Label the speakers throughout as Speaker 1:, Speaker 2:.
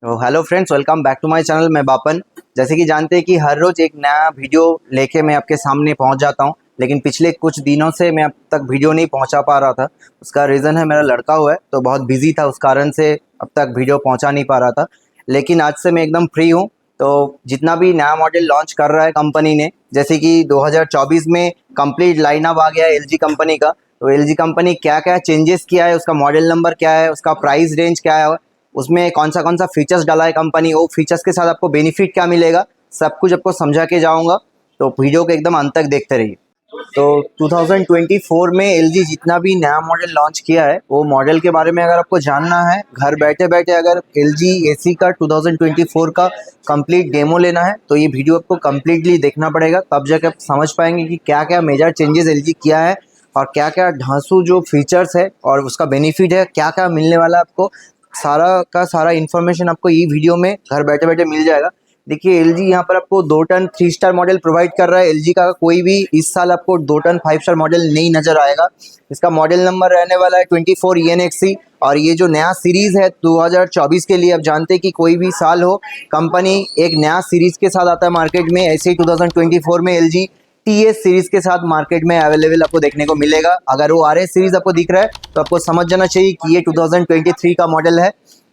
Speaker 1: तो hello friends, welcome back to my channel. मैं बापन। जैसे कि जानते हैं कि हर रोज़ एक नया वीडियो लेके मैं आपके सामने पहुंच जाता हूं, लेकिन पिछले कुछ दिनों से मैं अब तक वीडियो नहीं पहुंचा पा रहा था। उसका रीज़न है मेरा लड़का हुआ है, तो बहुत बिजी था, उस कारण से अब तक वीडियो पहुंचा नहीं पा रहा था। लेकिन आज से मैं एकदम फ्री हूँ। तो जितना भी नया मॉडल लॉन्च कर रहा है कंपनी ने, जैसे कि 2024 में कंप्लीट लाइनअप आ गया है एलजी कंपनी का। तो एलजी कंपनी क्या क्या चेंजेस किया है, उसका मॉडल नंबर क्या है, उसका प्राइस रेंज क्या है, उसमें कौन सा फीचर्स डाला है कंपनी, वो फीचर्स के साथ आपको बेनिफिट क्या मिलेगा, सब कुछ आपको समझा के जाऊंगा। तो वीडियो को एकदम अंत तक देखते रहिए। तो 2024 में एलजी जितना भी नया मॉडल लॉन्च किया है, वो मॉडल के बारे में अगर आपको जानना है, घर बैठे बैठे अगर एलजी एसी का 2024 का कंप्लीट डेमो लेना है, तो ये वीडियो आपको कंप्लीटली देखना पड़ेगा। तब जाके आप समझ पाएंगे कि क्या क्या मेजर चेंजेस एलजी किया है और क्या क्या ढांसू जो फीचर्स है और उसका बेनिफिट है, क्या क्या मिलने वाला है आपको। सारा का सारा इन्फॉर्मेशन आपको ये वीडियो में घर बैठे बैठे मिल जाएगा। देखिए, एलजी यहाँ पर आपको 2 टन 3 स्टार मॉडल प्रोवाइड कर रहा है। एलजी का कोई भी इस साल आपको 2 टन 5 स्टार मॉडल नहीं नजर आएगा। इसका मॉडल नंबर रहने वाला है 24 ENXC। और ये जो नया सीरीज है 2024 के लिए, आप जानते हैं कि कोई भी साल हो, कंपनी एक नया सीरीज के साथ आता है मार्केट में। ऐसे ही 2024 में एलजी टीएस सीरीज के साथ मार्केट में अवेलेबल आपको देखने को मिलेगा। अगर वो आरएस सीरीज आपको दिख रहा है, तो आपको समझ जाना चाहिए कि ये 2023 का मॉडल है।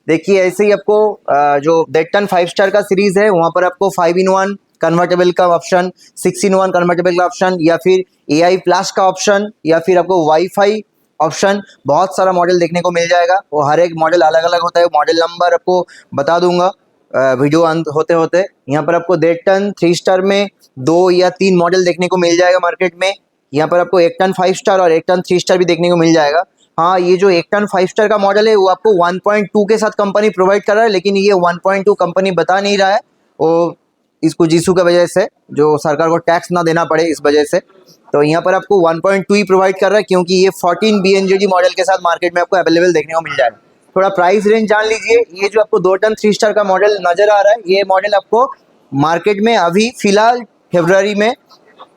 Speaker 1: देखिए, ऐसे ही आपको जो 1.5 टन 5 स्टार का सीरीज है, वहाँ पर आपको 5-in-1 कन्वर्टेबल का ऑप्शन, 6-in-1 कन्वर्टेबल का ऑप्शन, या फिर AI प्लस का ऑप्शन, या फिर आपको वाईफाई ऑप्शन, बहुत सारा मॉडल देखने को मिल जाएगा। वो हर एक मॉडल अलग अलग होता है। मॉडल नंबर आपको बता दूंगा वीडियो अंत होते होते। यहाँ पर आपको 1.5 टन 3 स्टार में 2 या 3 मॉडल देखने को मिल जाएगा मार्केट में। यहाँ पर आपको 1 टन 5 स्टार और 1 टन 3 स्टार भी देखने को मिल जाएगा। हाँ, ये जो 1 टन 5 स्टार का मॉडल है, वो आपको 1.2 के साथ कंपनी प्रोवाइड कर रहा है, लेकिन ये 1.2 कंपनी बता नहीं रहा है। वो इस कुछ इशू की वजह से, जो सरकार को टैक्स ना देना पड़े इस वजह से। तो यहाँ पर आपको 1.2 ही प्रोवाइड कर रहा है, क्योंकि ये 14 BNJD मॉडल के साथ मार्केट में आपको अवेलेबल देखने को मिल जाएगा। थोड़ा प्राइस रेंज जान लीजिए। ये जो आपको 2 टन 3 स्टार का मॉडल नजर आ रहा है, ये मॉडल आपको मार्केट में अभी फिलहाल फरवरी में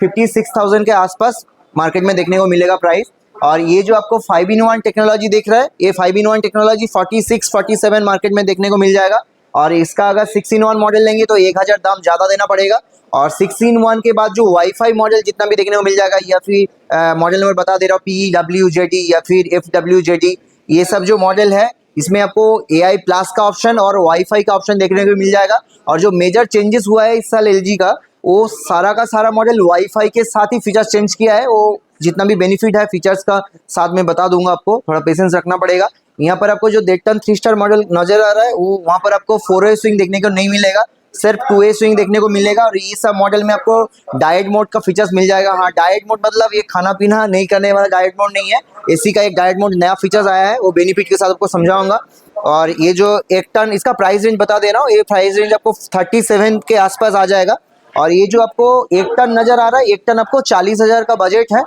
Speaker 1: 56,000 के आसपास मार्केट में देखने को मिलेगा प्राइस। और ये जो आपको 5-in-1 टेक्नोलॉजी दिख रहा है, ये 5-in-1 टेक्नोलॉजी 46-47 मार्केट में देखने को मिल जाएगा। और इसका अगर 6-in-1 मॉडल लेंगे तो 1000 दाम ज़्यादा देना पड़ेगा। और 6-in-1 के बाद जो वाईफाई मॉडल जितना भी देखने को मिल जाएगा, या फिर मॉडल नंबर बता दे रहा हूँ, PWJD या फिर FWJD, ये सब जो मॉडल है, इसमें आपको AI प्लस का ऑप्शन और वाईफाई का ऑप्शन देखने को मिल जाएगा। और जो मेजर चेंजेस हुआ है इस साल एलजी का, वो सारा का सारा मॉडल वाईफाई के साथ ही फीचर्स चेंज किया है। वो जितना भी बेनिफिट है फीचर्स का साथ में बता दूंगा, आपको थोड़ा पेशेंस रखना पड़ेगा। यहाँ पर आपको जो 1.5 टन 3 स्टार मॉडल नजर आ रहा है, वो वहाँ पर आपको 4A स्विंग देखने को नहीं मिलेगा, सिर्फ 2A स्विंग देखने को मिलेगा। और ये सब मॉडल में आपको डाइट मोड का फीचर्स मिल जाएगा। हाँ, डाइट मोड मतलब ये खाना पीना नहीं करने वाला डाइट मोड नहीं है। एसी का एक डाइट मोड नया फीचर्स आया है, वो बेनिफिट के साथ आपको समझाऊंगा। और ये जो 1 टन, इसका प्राइस रेंज बता दे रहा हूँ, ये प्राइस रेंज आपको 37 के आसपास आ जाएगा। और ये जो आपको 1 टन नजर आ रहा है, 1 टन आपको 40,000 का बजट है।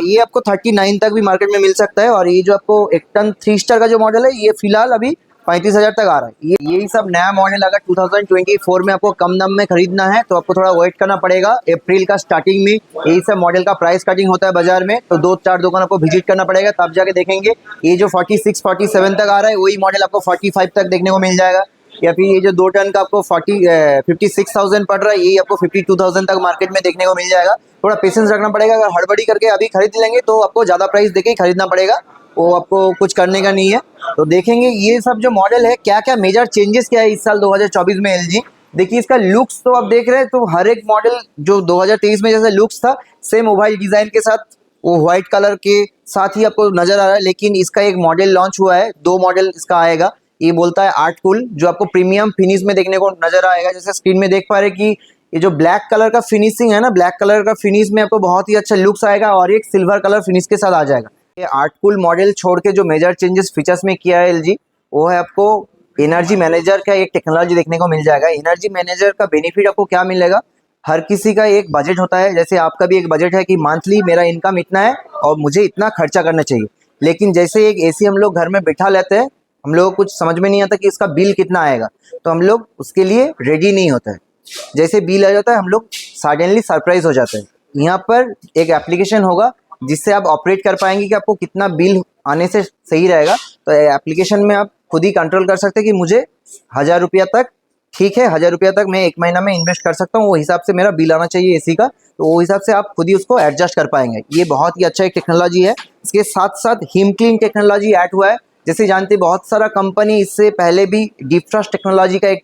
Speaker 1: ये आपको 39 तक भी मार्केट में मिल सकता है। और ये जो आपको 1 टन 3 स्टार का जो मॉडल है, ये फिलहाल अभी 35,000 तक आ रहा है। यही सब नया मॉडल अगर 2024 में आपको कम दाम में खरीदना है, तो आपको थोड़ा वेट करना पड़ेगा। अप्रैल का स्टार्टिंग में यही सब मॉडल का प्राइस कटिंग होता है बाजार में, तो 2-4 दुकान आपको विजिट करना पड़ेगा, तब जाके देखेंगे। ये जो 46-47 तक आ रहा है, वही मॉडल आपको 45 तक देखने को मिल जाएगा। या फिर ये जो 2 टन का आपको 56,000 पड़ रहा है, यही आपको 52,000 तक मार्केट में देखने को मिल जाएगा। थोड़ा पेशेंस रखना पड़ेगा। अगर हड़बड़ी करके अभी खरीद लेंगे तो आपको ज़्यादा प्राइस देके ही खरीदना पड़ेगा, वो आपको कुछ करने का नहीं है। तो देखेंगे ये सब जो मॉडल है, क्या क्या मेजर चेंजेस क्या है इस साल 2024 में एलजी। देखिए, इसका लुक्स तो आप देख रहे हैं, तो हर एक मॉडल जो 2023 में जैसे लुक्स था, सेम मोबाइल डिजाइन के साथ, वो व्हाइट कलर के साथ ही आपको नजर आ रहा है। लेकिन इसका एक मॉडल लॉन्च हुआ है, 2 मॉडल इसका आएगा। ये बोलता है आर्ट कूल, जो आपको प्रीमियम फिनिश में देखने को नजर आएगा। जैसे स्क्रीन में देख पा रहे कि ये जो ब्लैक कलर का फिनिशिंग है ना, ब्लैक कलर का फिनिश में आपको बहुत ही अच्छा लुक्स आएगा, और एक सिल्वर कलर फिनिश के साथ आ जाएगा। ये आर्ट कूल मॉडल छोड़ के जो मेजर चेंजेस फीचर्स में किया है एलजी, वो है आपको एनर्जी मैनेजर का एक टेक्नोलॉजी देखने को मिल जाएगा। एनर्जी मैनेजर का बेनिफिट आपको क्या मिलेगा, हर किसी का एक बजट होता है, जैसे आपका भी एक बजट है कि मंथली मेरा इनकम इतना है और मुझे इतना खर्चा करना चाहिए। लेकिन जैसे एक एसी हम लोग घर में बिठा लेते हैं, हम लोगों को कुछ समझ में नहीं आता कि इसका बिल कितना आएगा, तो हम लोग उसके लिए रेडी नहीं होता है। जैसे बिल आ जाता है, हम लोग सडनली सरप्राइज हो जाते हैं। यहाँ पर एक एप्लीकेशन होगा जिससे आप ऑपरेट कर पाएंगे कि आपको कितना बिल आने से सही रहेगा। तो एप्लीकेशन में आप खुद ही कंट्रोल कर सकते हैं कि मुझे 1000 रुपया तक, ठीक है 1000 रुपया तक मैं 1 महीना में इन्वेस्ट कर सकता हूँ, वो हिसाब से मेरा बिल आना चाहिए एसी का, तो वो हिसाब से आप खुद ही उसको एडजस्ट कर पाएंगे। ये बहुत ही अच्छा एक टेक्नोलॉजी है। इसके साथ साथ हिम क्लीन टेक्नोलॉजी ऐड हुआ है। जैसे जानते बहुत सारा कंपनी इससे पहले भी डीप फ्रॉस्ट टेक्नोलॉजी का एक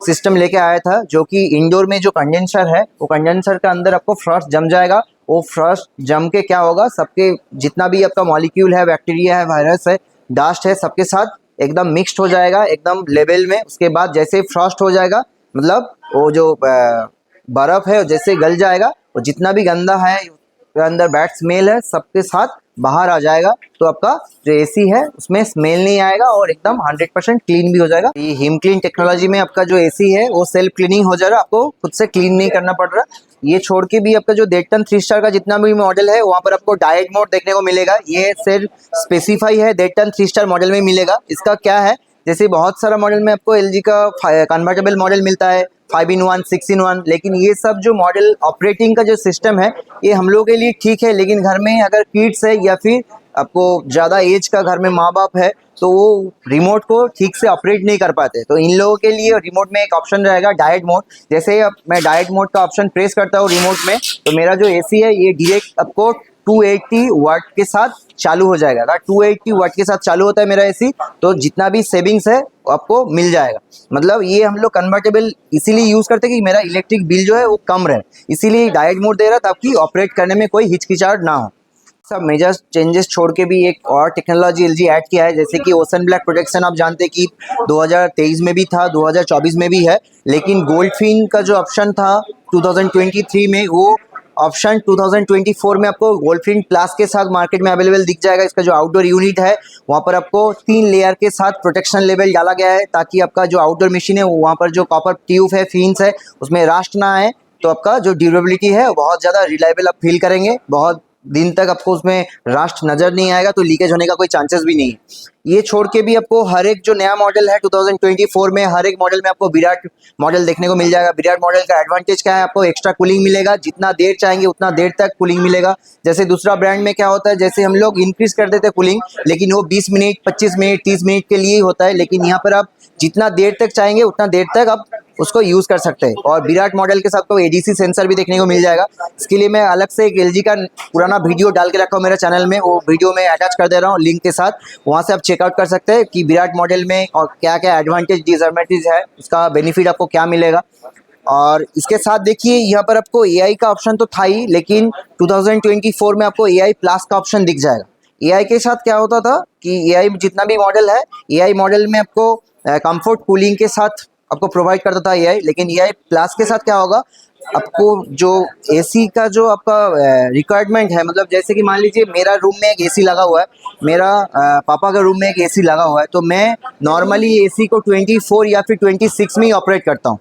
Speaker 1: सिस्टम लेके आया था, जो कि इंडोर में जो कंडेंसर है वो कंडेंसर के अंदर आपको फ्रॉस्ट जम जाएगा। वो फ्रॉस्ट जम के क्या होगा, सबके जितना भी आपका मॉलिक्यूल है, बैक्टीरिया है, वायरस है, डस्ट है, सबके साथ एकदम मिक्स्ड हो जाएगा एकदम लेवल में। उसके बाद जैसे फ्रॉस्ट हो जाएगा, मतलब वो जो बर्फ है जैसे गल जाएगा, वो जितना भी गंदा है अंदर बैड स्मेल है सबके साथ बाहर आ जाएगा। तो आपका जो एसी है उसमें स्मेल नहीं आएगा और एकदम 100% क्लीन भी हो जाएगा। ये हिम क्लीन टेक्नोलॉजी में आपका जो एसी है वो सेल्फ क्लीनिंग हो जाएगा, आपको खुद से क्लीन नहीं करना पड़ रहा। ये छोड़ के भी आपका जो डेटन 3 स्टार का जितना भी मॉडल है वहाँ पर आपको डाइट मोड देखने को मिलेगा। ये सिर्फ स्पेसिफाई है डेटन 3 स्टार मॉडल में मिलेगा। इसका क्या है, जैसे बहुत सारा मॉडल में आपको एलजी का कन्वर्टेबल मॉडल मिलता है 5-in-1, 6-in-1, लेकिन ये सब जो मॉडल ऑपरेटिंग का जो सिस्टम है ये हम लोगों के लिए ठीक है, लेकिन घर में अगर किड्स है या फिर आपको ज़्यादा एज का घर में माँ बाप है तो वो रिमोट को ठीक से ऑपरेट नहीं कर पाते। तो इन लोगों के लिए रिमोट में एक ऑप्शन रहेगा डाइट मोड। जैसे अब मैं डाइट मोड का ऑप्शन प्रेस करता हूँ रिमोट में, तो मेरा जो एसी है ये डायरेक्ट आपको 280 वाट के साथ चालू हो जाएगा। अगर 280 वाट के साथ चालू होता है मेरा एसी, तो जितना भी सेविंग्स है वो आपको मिल जाएगा। मतलब ये हम लोग कन्वर्टेबल इसीलिए यूज़ करते हैं कि मेरा इलेक्ट्रिक बिल जो है वो कम रहे, इसीलिए डायरेक्ट मोड दे रहा ताकि ऑपरेट करने में कोई हिचकिचाहट ना हो। सब मेजर चेंजेस छोड़ के भी एक और टेक्नोलॉजी एलजी ऐड किया है, जैसे कि ओशन ब्लैक प्रोटेक्शन। आप जानते हैं कि 2023 में भी था, 2024 में भी है, लेकिन गोल्ड फिन का जो ऑप्शन था 2023 में, वो ऑप्शन 2024 में आपको गोल्ड फिन प्लस के साथ मार्केट में अवेलेबल दिख जाएगा। इसका जो आउटडोर यूनिट है वहाँ पर आपको 3 लेयर के साथ प्रोटेक्शन लेवल डाला गया है, ताकि आपका जो आउटडोर मशीन है वहाँ पर जो कॉपर ट्यूब है, फिन्स है, उसमें रस्ट ना आए। तो आपका जो ड्यूरेबिलिटी है वो बहुत ज़्यादा रिलायबल आप फील करेंगे, बहुत दिन तक आपको उसमें रस्ट नज़र नहीं आएगा, तो लीकेज होने का कोई चांसेस भी नहीं है। ये छोड़ के भी आपको हर एक जो नया मॉडल है 2024 में, हर एक मॉडल में आपको विराट मॉडल देखने को मिल जाएगा। विराट मॉडल का एडवांटेज क्या है, आपको एक्स्ट्रा कूलिंग मिलेगा, जितना देर चाहेंगे उतना देर तक कूलिंग मिलेगा। जैसे दूसरा ब्रांड में क्या होता है, जैसे हम लोग इंक्रीज कर देते हैं कूलिंग, लेकिन वो 20 मिनट, 25 मिनट, 30 मिनट के लिए ही होता है, लेकिन यहाँ पर आप जितना देर तक चाहेंगे उतना देर तक आप उसको यूज़ कर सकते हैं। और विराट मॉडल के साथ आपको एडीसी सेंसर भी देखने को मिल जाएगा। इसके लिए मैं अलग से एक एलजी का पुराना वीडियो डाल के रखा हूँ मेरे चैनल में, वो वीडियो में अटैच कर दे रहा हूँ लिंक के साथ, वहाँ से आप चेकआउट कर सकते हैं कि विराट मॉडल में और क्या क्या एडवांटेज डिसएडवांटेज है, उसका बेनिफिट आपको क्या मिलेगा। और इसके साथ देखिए यहाँ पर आपको एआई का ऑप्शन तो था ही, लेकिन 2024 में आपको एआई प्लस का ऑप्शन दिख जाएगा। एआई के साथ क्या होता था कि एआई जितना भी मॉडल है, एआई मॉडल में आपको कंफर्ट कूलिंग के साथ आपको प्रोवाइड करता था एआई, लेकिन एआई प्लस के साथ क्या होगा, आपको जो एसी का जो आपका रिक्वायरमेंट है, मतलब जैसे कि मान लीजिए मेरा रूम में एक एसी लगा हुआ है, मेरा पापा का रूम में एक एसी लगा हुआ है, तो मैं नॉर्मली एसी को 24 या फिर 26 में ही ऑपरेट करता हूँ,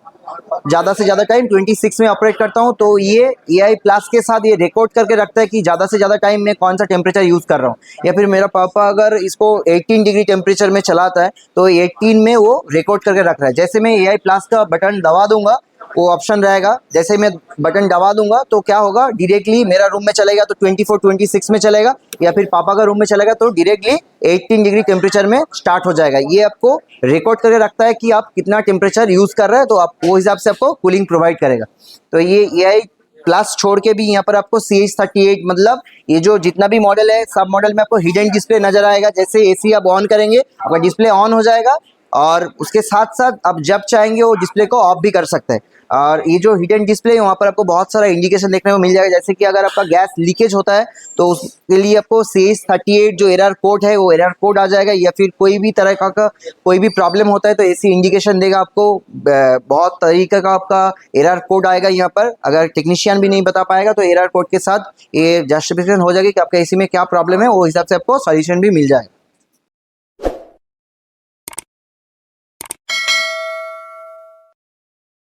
Speaker 1: ज़्यादा से ज़्यादा टाइम 26 में ऑपरेट करता हूँ। तो ये एआई प्लस के साथ ये रिकॉर्ड करके रखता है कि ज़्यादा से ज़्यादा टाइम मैं कौन सा टेम्परेचर यूज़ कर रहा हूँ। या फिर मेरा पापा अगर इसको 18 डिग्री टेम्परेचर में चलाता है तो 18 में वो रिकॉर्ड करके रख रहा है। जैसे मैं एआई प्लस का बटन दबा दूंगा, वो ऑप्शन रहेगा, जैसे मैं बटन दबा दूंगा तो क्या होगा, डायरेक्टली मेरा रूम में चलेगा तो 24, 26 में चलेगा, या फिर पापा का रूम में चलेगा तो डायरेक्टली 18 डिग्री टेम्परेचर में स्टार्ट हो जाएगा। ये आपको रिकॉर्ड करके रखता है कि आप कितना टेम्परेचर यूज़ कर रहे हैं, तो आप वो हिसाब से आपको कूलिंग प्रोवाइड करेगा। तो ये एआई प्लस छोड़ के भी यहाँ पर आपको CH38, मतलब ये जो जितना भी मॉडल है सब मॉडल में आपको हिडन डिस्प्ले नजर आएगा। जैसे एसी आप ऑन करेंगे आपका डिस्प्ले ऑन हो जाएगा, और उसके साथ साथ आप जब चाहेंगे वो डिस्प्ले को ऑफ भी कर सकते हैं। और ये जो हिडन डिस्प्ले है वहाँ पर आपको बहुत सारा इंडिकेशन देखने को मिल जाएगा, जैसे कि अगर आपका गैस लीकेज होता है तो उसके लिए आपको CH38 जो एरर कोड है वो एरर कोड आ जाएगा, या फिर कोई भी तरह का कोई भी प्रॉब्लम होता है तो ऐसी इंडिकेशन देगा आपको। बहुत तरीके का आपका एरर कोड आएगा यहाँ पर, अगर टेक्नीशियन भी नहीं बता पाएगा तो एरर कोड के साथ ये जस्टिफिकेशन हो जाएगी कि आपका एसी में क्या प्रॉब्लम है, वो हिसाब से आपको सॉल्यूशन भी मिल जाएगा।